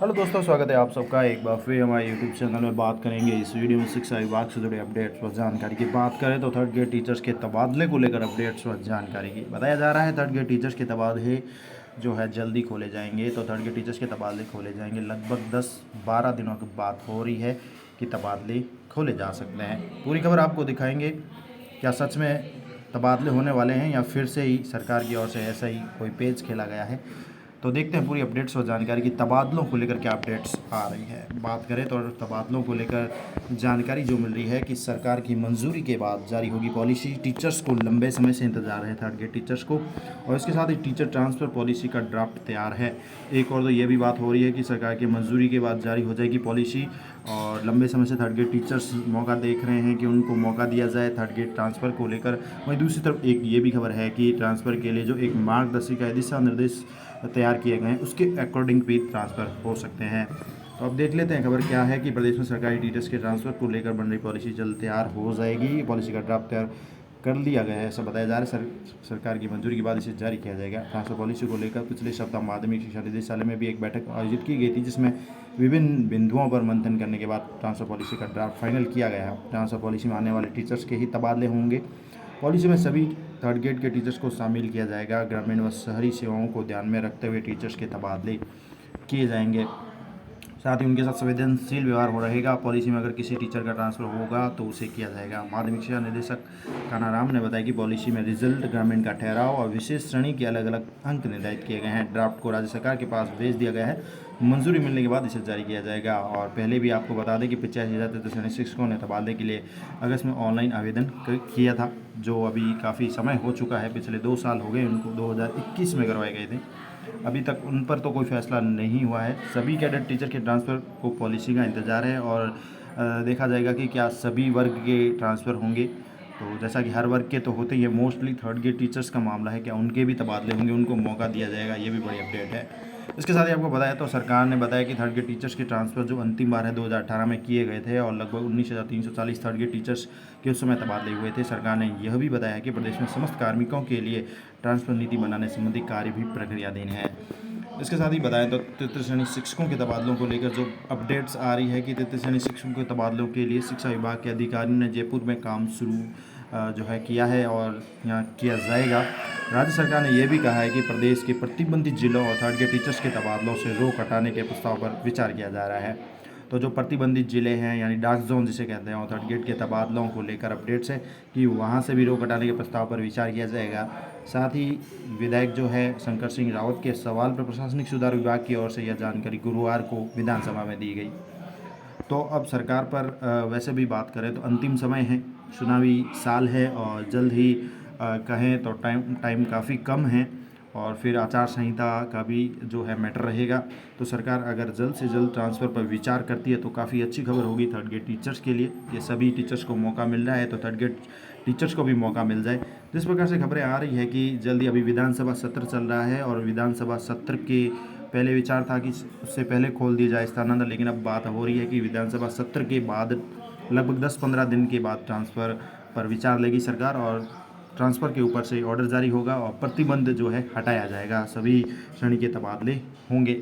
Hello दोस्तों, स्वागत है आप सबका एक बार फिर हमारे यूट्यूब चैनल में। बात करेंगे इस वीडियो में शिक्षा विभाग से जुड़े अपडेट्स व जानकारी की। बात करें तो थर्ड ग्रेड टीचर्स के तबादले को लेकर अपडेट्स व जानकारी की। बताया जा रहा है थर्ड ग्रेड टीचर्स के तबादले जो है जल्दी खोले जाएंगे। तो थर्ड ग्रेड टीचर्स के तबादले खोले जाएंगे। लगभग 10-12 दिनों की बात हो रही है कि तबादले खोले जा सकते हैं। पूरी खबर आपको दिखाएंगे। क्या सच में तबादले होने वाले हैं या फिर से ही सरकार की ओर से ऐसा ही कोई पेच खेला गया है? तो देखते हैं पूरी अपडेट्स और जानकारी की तबादलों को लेकर क्या अपडेट्स आ रही है। बात करें तो तबादलों को लेकर जानकारी जो मिल रही है कि सरकार की मंजूरी के बाद जारी होगी पॉलिसी। टीचर्स को लंबे समय से इंतजार है थर्ड ग्रेड टीचर्स को, और इसके साथ ही टीचर ट्रांसफ़र पॉलिसी का ड्राफ्ट तैयार है। एक और तो ये भी बात हो रही है कि सरकार की मंजूरी के बाद जारी हो जाएगी पॉलिसी, और लंबे समय से थर्ड ग्रेड टीचर्स मौका देख रहे हैं कि उनको मौका दिया जाए थर्ड ग्रेड ट्रांसफ़र को लेकर। वहीं दूसरी तरफ एक ये भी खबर है कि ट्रांसफ़र के लिए जो एक मार्गदर्शिका दिशा निर्देश तैयार किए गए हैं उसके अकॉर्डिंग भी ट्रांसफ़र हो सकते हैं। तो अब देख लेते हैं खबर क्या है कि प्रदेश में सरकारी टीचर्स के ट्रांसफ़र को लेकर बन रही पॉलिसी जल्द तैयार हो जाएगी। पॉलिसी का ड्राफ्ट तैयार कर लिया गया है, ऐसा बताया जा रहा है। सरकार की मंजूरी के बाद इसे जारी किया जाएगा। ट्रांसफ़र पॉलिसी को लेकर पिछले सप्ताह माध्यमिक शिक्षा निदेशालय में भी एक बैठक आयोजित की गई थी, जिसमें विभिन्न बिंदुओं पर मंथन करने के बाद ट्रांसफ़र पॉलिसी का ड्राफ्ट फाइनल किया गया है। ट्रांसफ़र पॉलिसी में आने वाले टीचर्स के ही तबादले होंगे। पॉलिसी में सभी थर्ड ग्रेड के टीचर्स को शामिल किया जाएगा। ग्रामीण व शहरी सेवाओं को ध्यान में रखते हुए टीचर्स के तबादले किए जाएंगे। साथ ही उनके साथ संवेदनशील व्यवहार हो रहेगा। पॉलिसी में अगर किसी टीचर का ट्रांसफ़र होगा तो उसे किया जाएगा। माध्यमिक शिक्षा निदेशक कानाराम ने बताया कि पॉलिसी में रिजल्ट, ग्रामीण का ठहराव और विशेष श्रेणी के अलग अलग अंक निर्धारित किए गए हैं। ड्राफ्ट को राज्य सरकार के पास भेज दिया गया है। मंजूरी मिलने के बाद इसे जारी किया जाएगा। और पहले भी आपको बता दें कि 85,033 शिक्षकों ने तबादले के लिए अगस्त में ऑनलाइन आवेदन किया था, जो अभी काफ़ी समय हो चुका है। पिछले 2 साल हो गए उनको, 2021 में करवाए गए थे। अभी तक उन पर तो कोई फैसला नहीं हुआ है। सभी कैडेट टीचर के ट्रांसफ़र को पॉलिसी का इंतज़ार है, और देखा जाएगा कि क्या सभी वर्ग के ट्रांसफ़र होंगे। तो जैसा कि हर वर्ग के तो होते ही है, मोस्टली थर्ड ग्रेड टीचर्स का मामला है, क्या उनके भी तबादले होंगे, उनको मौका दिया जाएगा, ये भी बड़ी अपडेट है। इसके साथ ही आपको बताया तो सरकार ने बताया कि थर्ड ग्रेड टीचर्स के ट्रांसफ़र जो अंतिम बार है 2018 में किए गए थे, और लगभग 19,340 थर्ड ग्रेड टीचर्स के उस समय तबादले हुए थे। सरकार ने यह भी बताया कि प्रदेश में समस्त कार्मिकों के लिए ट्रांसफ़र नीति बनाने संबंधी कार्य भी प्रक्रियाधीन है। इसके साथ ही बताएं तो तृतीय श्रेणी शिक्षकों के तबादलों को लेकर जो अपडेट्स आ रही है कि तृतीय श्रेणी शिक्षकों के तबादलों के लिए शिक्षा विभाग के अधिकारी ने जयपुर में काम शुरू जो है किया है, और यहाँ किया जाएगा। राज्य सरकार ने यह भी कहा है कि प्रदेश के प्रतिबंधित जिलों और थर्ड ग्रेड टीचर्स के तबादलों से रोक हटाने के प्रस्ताव पर विचार किया जा रहा है। तो जो प्रतिबंधित जिले हैं, यानी डार्क जोन जिसे कहते हैं, और थर्ड ग्रेड के तबादलों को लेकर अपडेट्स है कि वहाँ से भी रोक हटाने के प्रस्ताव पर विचार किया जाएगा। साथ ही विधायक जो है शंकर सिंह रावत के सवाल पर प्रशासनिक सुधार विभाग की ओर से यह जानकारी गुरुवार को विधानसभा में दी गई। तो अब सरकार पर वैसे भी बात करें तो अंतिम समय है, चुनावी साल है, और जल्द ही कहें तो टाइम काफ़ी कम है, और फिर आचार संहिता का भी जो है मैटर रहेगा। तो सरकार अगर जल्द से जल्द ट्रांसफ़र पर विचार करती है तो काफ़ी अच्छी खबर होगी थर्ड ग्रेड टीचर्स के लिए। ये सभी टीचर्स को मौका मिल रहा है, तो थर्ड ग्रेड टीचर्स को भी मौका मिल जाए। जिस प्रकार से खबरें आ रही है कि जल्दी अभी विधानसभा सत्र चल रहा है, और विधानसभा सत्र के पहले विचार था कि उससे पहले खोल दिया जाए स्थानांतरण, लेकिन अब बात हो रही है कि विधानसभा सत्र के बाद लगभग 10-15 दिन के बाद ट्रांसफ़र पर विचार लेगी सरकार, और ट्रांसफ़र के ऊपर से ऑर्डर जारी होगा और प्रतिबंध जो है हटाया जाएगा। सभी श्रेणी के तबादले होंगे।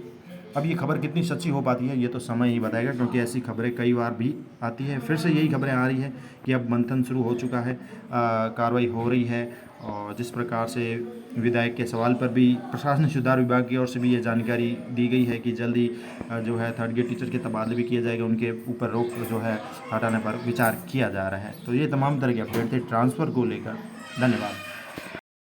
अब ये खबर कितनी सच्ची हो पाती है ये तो समय ही बताएगा, क्योंकि ऐसी खबरें कई बार भी आती है। फिर से यही खबरें आ रही है कि अब मंथन शुरू हो चुका है, कार्रवाई हो रही है, और जिस प्रकार से विधायक के सवाल पर भी प्रशासनिक सुधार विभाग की ओर से भी ये जानकारी दी गई है कि जल्दी जो है थर्ड ग्रेड टीचर के तबादले भी किए जाएंगे, उनके ऊपर रोक जो है हटाने पर विचार किया जा रहा है। तो ये तमाम तरह के अपडेट थे ट्रांसफ़र को लेकर। धन्यवाद।